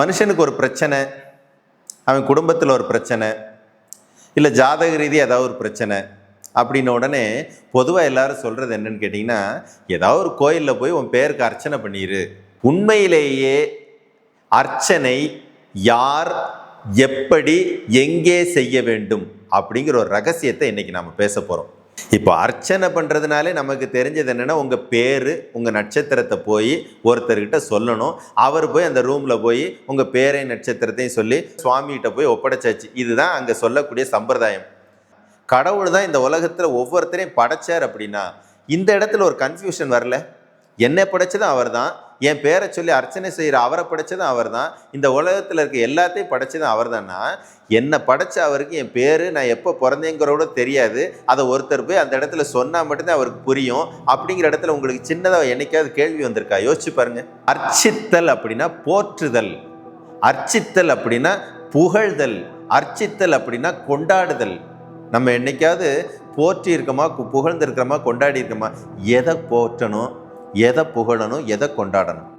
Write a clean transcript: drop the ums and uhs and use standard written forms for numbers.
மனுஷனுக்கு ஒரு பிரச்சனை, அவன் குடும்பத்தில் ஒரு பிரச்சனை, இல்லை ஜாதக ரீதி ஏதாவது ஒரு பிரச்சனை அப்படின்ன உடனே பொதுவாக எல்லாரும் சொல்கிறது என்னன்னு கேட்டிங்கன்னா, ஏதாவது ஒரு கோயிலில் போய் உன் பேருக்கு அர்ச்சனை பண்ணிடு. உண்மையிலேயே அர்ச்சனை யார், எப்படி, எங்கே செய்ய வேண்டும் அப்படிங்கிற ஒரு ரகசியத்தை இன்னைக்கு நாம் பேச போகிறோம். இப்போ அர்ச்சனை பண்ணுறதுனாலே நமக்கு தெரிஞ்சது என்னென்னா, உங்கள் பேர், உங்கள் நட்சத்திரத்தை போய் ஒருத்தர்கிட்ட சொல்லணும். அவர் போய் அந்த ரூமில் போய் உங்கள் பேரையும் நட்சத்திரத்தையும் சொல்லி சுவாமிகிட்ட போய் ஒப்படைச்சாச்சு. இதுதான் அங்கே சொல்லக்கூடிய சம்பிரதாயம். கடவுள் தான் இந்த உலகத்தில் ஒவ்வொருத்தரையும் படைச்சார் அப்படின்னா இந்த இடத்துல ஒரு கன்ஃபியூஷன் வரல. என்னை படைச்சதும் அவர் தான், என் பேரை சொல்லி அர்ச்சனை செய்கிற அவரை படைச்சதும் அவர் தான், இந்த உலகத்தில் இருக்க எல்லாத்தையும் படைச்சதும் அவர் தான்னா, என்னை படைச்ச அவருக்கு என் பேர், நான் எப்போ பிறந்தேங்கிறோட தெரியாது, அதை ஒருத்தர் போய் அந்த இடத்துல சொன்னால் மட்டும்தான் அவருக்கு புரியும் அப்படிங்கிற இடத்துல உங்களுக்கு சின்னதாக என்னைக்காவது கேள்வி வந்திருக்கா? யோசிச்சு பாருங்க. அர்ச்சித்தல் அப்படின்னா போற்றுதல், அர்ச்சித்தல் அப்படின்னா புகழ்தல், அர்ச்சித்தல் அப்படின்னா கொண்டாடுதல். நம்ம என்னைக்காவது போற்றி இருக்கோமா, புகழ்ந்து இருக்கிறோமா, கொண்டாடி இருக்கோமா? எதை போற்றணும், எதை புகழணும், எதை கொண்டாடணும்?